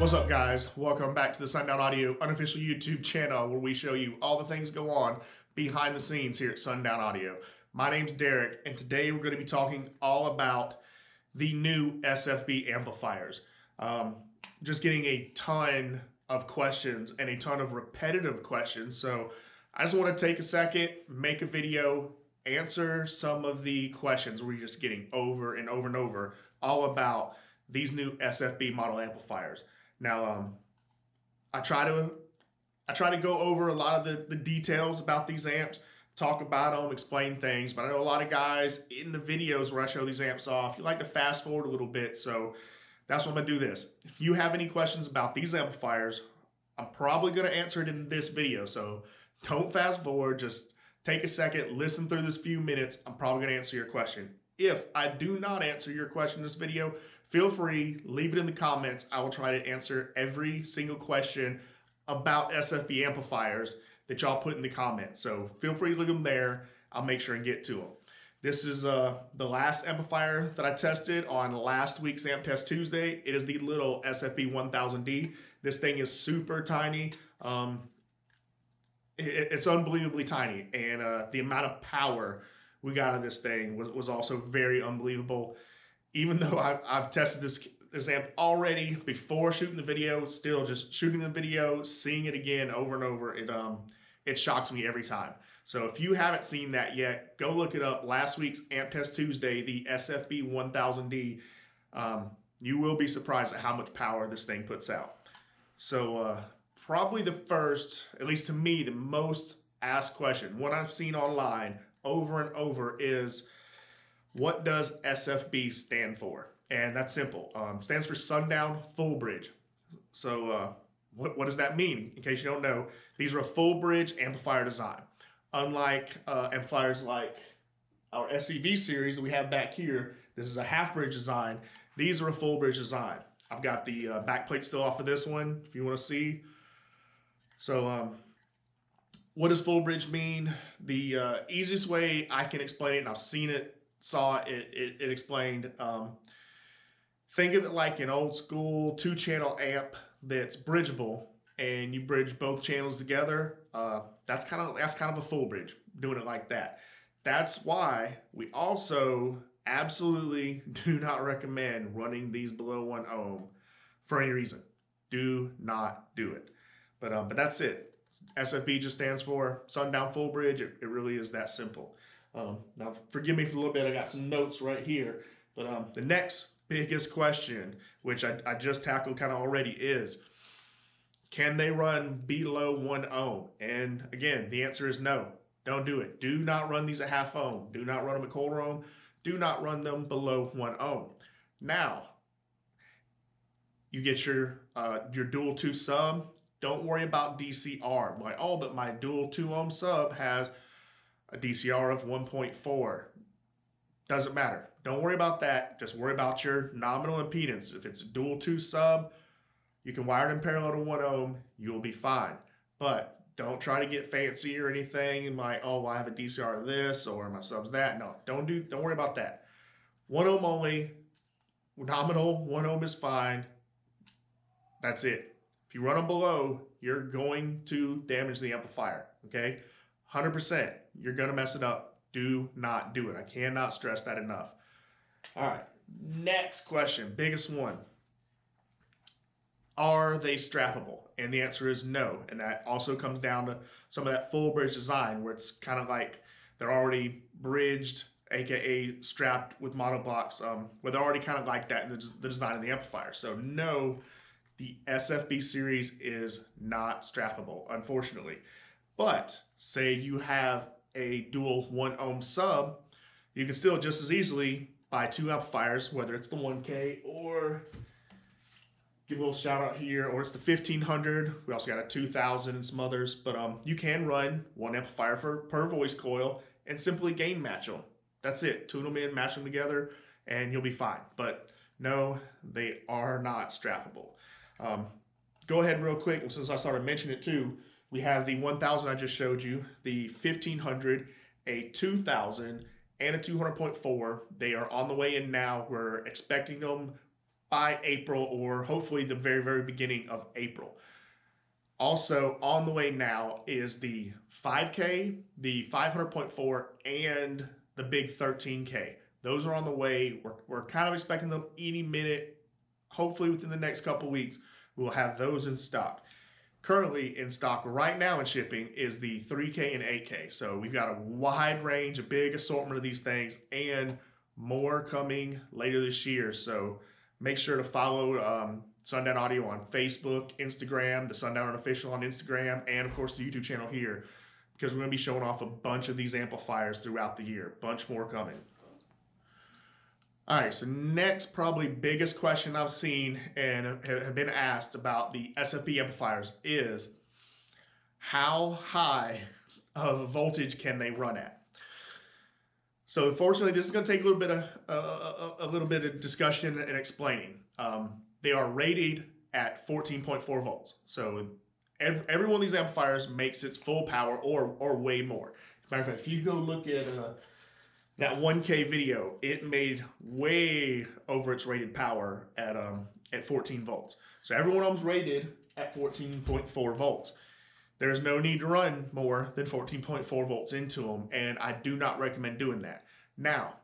What's up, guys? Welcome back to the Sundown Audio unofficial YouTube channel where we show you all the things go on behind the scenes here at Sundown Audio. My name's Derek, and today we're going to be talking all about the new SFB amplifiers. Just getting a ton of questions and a ton of repetitive questions, so I just want to take a second, make a video, answer some of the questions we're just getting over and over and over all about these new SFB model amplifiers. Now, I try to go over a lot of the details about these amps, talk about them, explain things, but I know a lot of guys in the videos where I show these amps off, you like to fast forward a little bit, so that's why I'm going to do this. If you have any questions about these amplifiers, I'm probably going to answer it in this video, so don't fast forward, just take a second, listen through this few minutes, I'm probably going to answer your question. If I do not answer your question in this video, feel free, leave it in the comments. I will try to answer every single question about SFB amplifiers that y'all put in the comments. So feel free to leave them there. I'll make sure and get to them. This is the last amplifier that I tested on last week's Amp Test Tuesday. It is the little SFB 1000D. This thing is super tiny. It's unbelievably tiny, and the amount of power we got out of this thing was also very unbelievable. Even though I've tested this amp already before shooting the video, still just shooting the video, seeing it again over and over, it shocks me every time. So if you haven't seen that yet, go look it up. Last week's Amp Test Tuesday, the SFB 1000D, you will be surprised at how much power this thing puts out. So probably the first, at least to me, the most asked question, one I've seen online over and over is, what does SFB stand for? And that's simple. Stands for Sundown Full Bridge. So what does that mean? In case you don't know, these are a full bridge amplifier design. Unlike amplifiers like our SEV series that we have back here, this is a half bridge design. These are a full bridge design. I've got the back plate still off of this one, if you want to see. So what does full bridge mean? The easiest way I can explain it, and I've seen it, saw it explained, think of it like an old school 2-channel amp that's bridgeable, and you bridge both channels together. That's kind of a full bridge, doing it like that. That's why we also absolutely do not recommend running these below 1 ohm for any reason. Do not do it. But that's it. SFB just stands for Sundown Full Bridge. It really is that simple. Now, forgive me for a little bit. I got some notes right here. But the next biggest question, which I just tackled kind of already, is, can they run below 1 ohm? And again, the answer is no. Don't do it. Do not run these at half ohm. Do not run them at quarter ohm. Do not run them below 1 ohm. Now, you get your dual 2 sub. Don't worry about DCR. Like, oh, but my dual 2 ohm sub has a DCR of 1.4. Doesn't matter. Don't worry about that. Just worry about your nominal impedance. If it's a dual 2 sub, you can wire it in parallel to 1 ohm. You'll be fine. But don't try to get fancy or anything and like, oh, well, I have a DCR of this or my sub's that. No, don't worry about that. 1 ohm only. Nominal 1 ohm is fine. That's it. If you run them below, you're going to damage the amplifier, okay? 100%, you're gonna mess it up. Do not do it. I cannot stress that enough. All right, next question, biggest one. Are they strappable? And the answer is no. And that also comes down to some of that full bridge design where it's kind of like they're already bridged, AKA strapped with monoblocks, where they're already kind of like that in the design of the amplifier. So no, the SFB series is not strappable, unfortunately. But say you have a dual 1 ohm sub, you can still just as easily buy 2 amplifiers, whether it's the 1K or give a little shout out here, or it's the 1500. We also got a 2000 and some others, but you can run 1 amplifier per voice coil and simply gain match them. That's it. Tune them in, match them together, and you'll be fine. But no, they are not strappable. Go ahead real quick, since I started mentioning it too, we have the 1000 I just showed you, the 1500, a 2000, and a 200.4. They are on the way in now. We're expecting them by April, or hopefully the very, very beginning of April. Also on the way now is the 5K, the 500.4, and the big 13K. Those are on the way. We're kind of expecting them any minute. Hopefully within the next couple weeks, we will have those in stock. Currently in stock right now in shipping is the 3K and 8K. So we've got a wide range, a big assortment of these things, and more coming later this year. So make sure to follow Sundown Audio on Facebook, Instagram, the Sundown Official on Instagram, and of course the YouTube channel here, because we're going to be showing off a bunch of these amplifiers throughout the year. Bunch more coming. All right, so next, probably biggest question I've seen and have been asked about the SFB amplifiers is, how high of a voltage can they run at? So unfortunately, this is going to take a little bit of discussion and explaining. They are rated at 14.4 volts. So every one of these amplifiers makes its full power or way more. As a matter of fact, if you go look at that 1K video, it made way over its rated power at 14 volts. So every one of them's rated at 14.4 volts. There's no need to run more than 14.4 volts into them, and I do not recommend doing that. Now,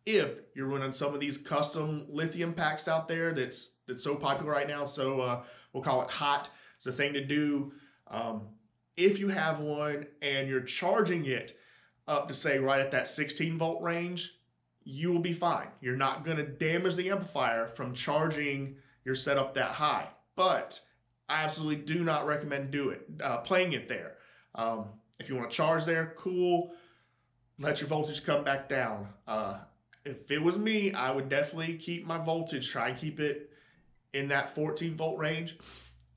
if you're running some of these custom lithium packs out there that's so popular right now, so we'll call it hot, it's the thing to do. If you have one and you're charging it up to say right at that 16 volt range, you will be fine. You're not going to damage the amplifier from charging your setup that high, but I absolutely do not recommend playing it there. If you want to charge there, cool. Let your voltage come back down. If it was me, I would definitely keep my voltage, try and keep it in that 14 volt range.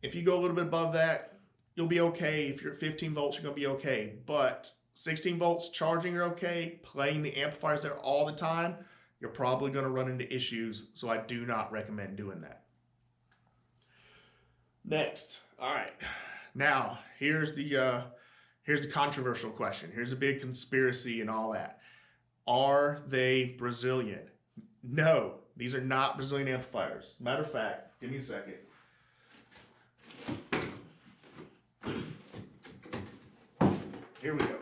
If you go a little bit above that, you'll be okay. If you're at 15 volts, you're going to be okay. But 16 volts charging, you're okay. Playing the amplifiers there all the time, you're probably going to run into issues. So I do not recommend doing that. Next, all right. Now here's the controversial question. Here's a big conspiracy and all that. Are they Brazilian? No, these are not Brazilian amplifiers. Matter of fact, give me a second. Here we go.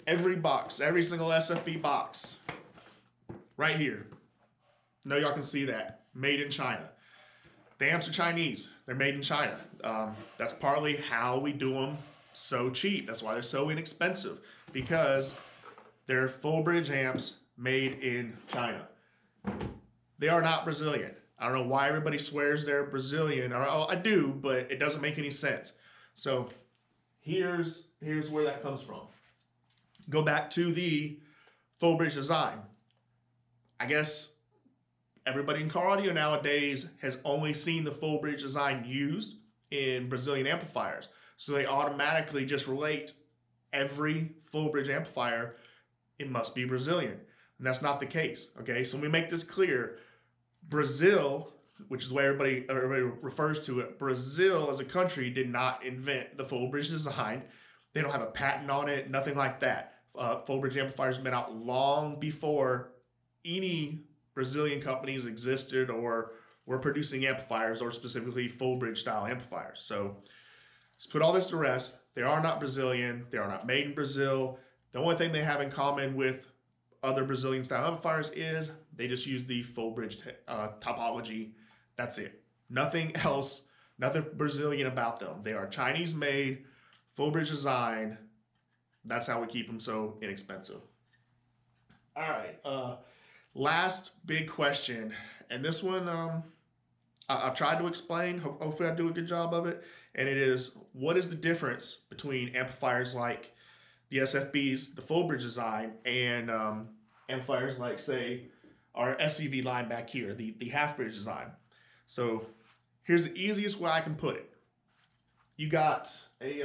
Every box, every single SFB box, right here. No, y'all can see that. Made in China. The amps are Chinese. They're made in China. That's partly how we do them so cheap. That's why they're so inexpensive, because they're full bridge amps made in China. They are not Brazilian. I don't know why everybody swears they're Brazilian. I do, but it doesn't make any sense. So here's where that comes from. Go back to the full bridge design. I guess everybody in car audio nowadays has only seen the full bridge design used in Brazilian amplifiers. So they automatically just relate every full bridge amplifier, it must be Brazilian. And that's not the case, okay? So when we make this clear, Brazil, which is the way everybody refers to it, Brazil as a country did not invent the full bridge design. They don't have a patent on it, nothing like that. Full bridge amplifiers have been out long before any Brazilian companies existed or were producing amplifiers, or specifically full bridge style amplifiers. So let's put all this to rest. They are not Brazilian. They are not made in Brazil. The only thing they have in common with other Brazilian style amplifiers is they just use the full bridge topology. That's it. Nothing else, nothing Brazilian about them. They are Chinese made, full bridge design. That's how we keep them so inexpensive. All right. Last big question. And this one, I've tried to explain. Hopefully I do a good job of it. And it is, what is the difference between amplifiers like the SFBs, the full bridge design, and amplifiers like, say, our SEV line back here, the half bridge design? So here's the easiest way I can put it. You got a,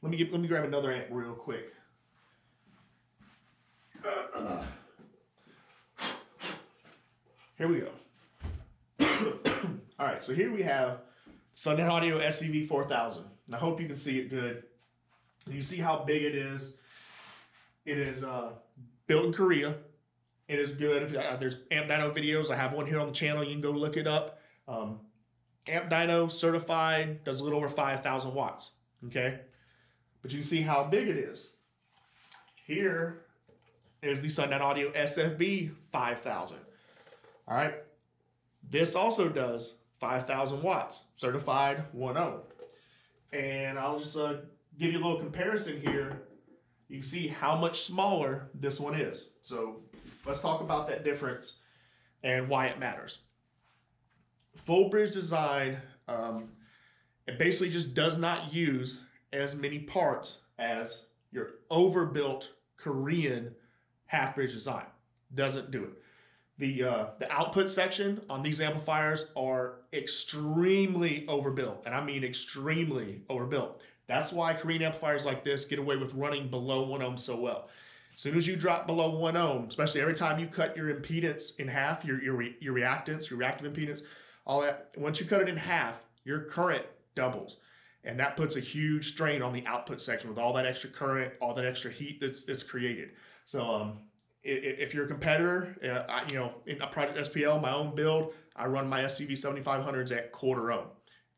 let me grab another amp real quick. Here we go. All right, so here we have Sundown Audio SEV 4000. And I hope you can see it good. You see how big it is. It is built in Korea. It is good. If, there's Amp Dyno videos. I have one here on the channel. You can go look it up. Amp Dyno certified, does a little over 5,000 watts. Okay, but you can see how big it is. Here is the Sundown Audio SFB 5000. All right, this also does 5,000 watts, certified 1.0. And I'll just give you a little comparison here. You can see how much smaller this one is. So let's talk about that difference and why it matters. Full bridge design, it basically just does not use as many parts as your overbuilt Korean half bridge design. Doesn't do it. The output section on these amplifiers are extremely overbuilt, and I mean extremely overbuilt. That's why Korean amplifiers like this get away with running below 1 ohm so well. As soon as you drop below 1 ohm, especially every time you cut your impedance in half, your reactance, your reactive impedance, all that, once you cut it in half, your current doubles. And that puts a huge strain on the output section with all that extra current, all that extra heat that's created. So if you're a competitor, in a Project SPL, my own build, I run my SCV 7500s at 1/4 ohm.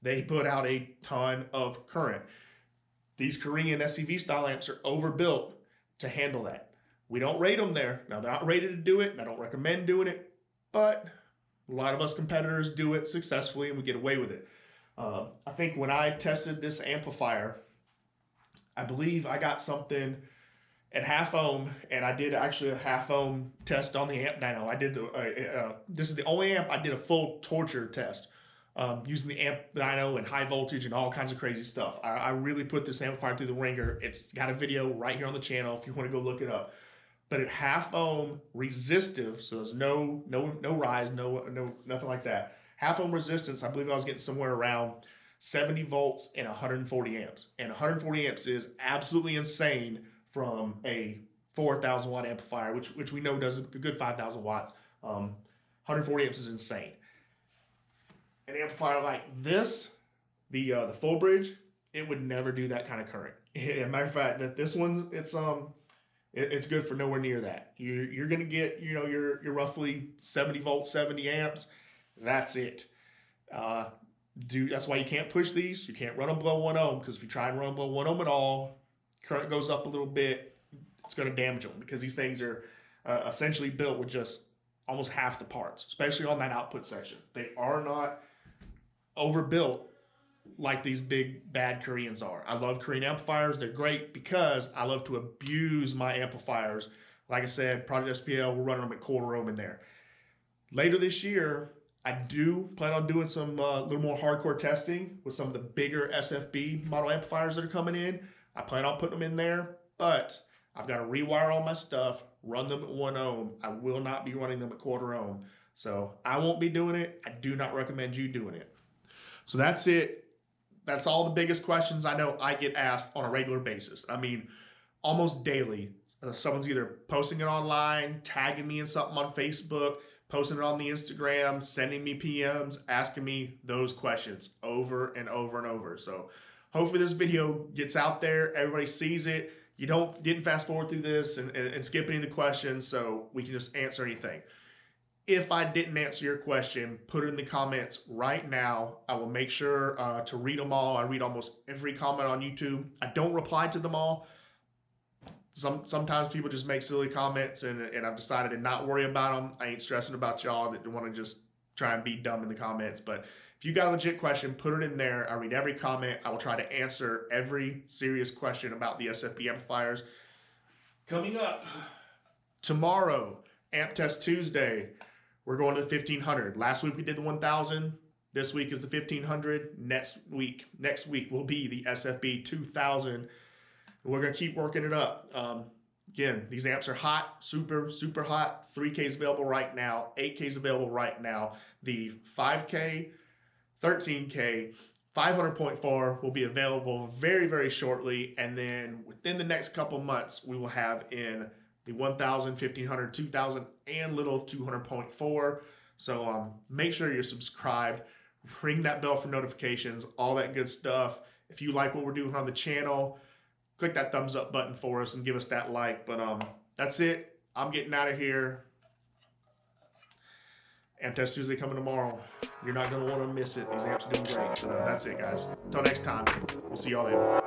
They put out a ton of current. These Korean SCV style amps are overbuilt to handle that. We don't rate them there. Now, they're not rated to do it, and I don't recommend doing it, but a lot of us competitors do it successfully, and we get away with it. I think when I tested this amplifier, I believe I got something at 1/2 ohm, and I did actually a 1/2 ohm test on the Amp Dyno. I did this is the only amp I did a full torture test using the Amp Dyno and high voltage and all kinds of crazy stuff. I really put this amplifier through the ringer. It's got a video right here on the channel if you want to go look it up. But at 1/2 ohm resistive, so there's no rise, nothing like that. 1/2 ohm resistance, I believe I was getting somewhere around 70 volts and 140 amps. And 140 amps is absolutely insane from a 4,000 watt amplifier, which we know does a good 5,000 watts. 140 amps is insane. An amplifier like this, the full bridge, it would never do that kind of current. As a matter of fact, that this one's it's good for nowhere near that. You're gonna get your roughly 70 volts, 70 amps. That's it. That's why you can't push these. You can't run them below 1 ohm, because if you try and run them below 1 ohm at all, current goes up a little bit, it's going to damage them, because these things are essentially built with just almost half the parts, especially on that output section. They are not overbuilt like these big bad Koreans are. I love Korean amplifiers. They're great because I love to abuse my amplifiers. Like I said, Project SPL, we're running them at 1/4 ohm in there. Later this year, I do plan on doing some little more hardcore testing with some of the bigger SFB model amplifiers that are coming in. I plan on putting them in there, but I've got to rewire all my stuff, run them at 1 ohm. I will not be running them at 1/4 ohm. So I won't be doing it. I do not recommend you doing it. So that's it. That's all the biggest questions I know I get asked on a regular basis. I mean, almost daily. Someone's either posting it online, tagging me in something on Facebook, posting it on the Instagram, sending me PMs, asking me those questions over and over and over. So hopefully this video gets out there, everybody sees it. You didn't fast forward through this and skip any of the questions, so we can just answer anything. If I didn't answer your question, put it in the comments right now. I will make sure to read them all. I read almost every comment on YouTube. I don't reply to them all. Sometimes people just make silly comments, and I've decided to not worry about them. I ain't stressing about y'all that want to just try and be dumb in the comments. But if you got a legit question, put it in there. I read every comment. I will try to answer every serious question about the SFB amplifiers. Coming up tomorrow, Amp Test Tuesday, we're going to the 1500. Last week we did the 1000. This week is the 1500. Next week will be the SFB 2000. We're going to keep working it up. Again, these amps are hot, super, super hot. 3K is available right now. 8K is available right now. The 5K, 13K, 500.4 will be available very, very shortly. And then within the next couple months, we will have in the 1000, 1500, 2000, and little 200.4. So make sure you're subscribed. Ring that bell for notifications, all that good stuff. If you like what we're doing on the channel, click that thumbs up button for us and give us that like. But that's it. I'm getting out of here. Amp Test Tuesday coming tomorrow. You're not going to want to miss it. These amps are doing great. So that's it, guys. Until next time, we'll see y'all later.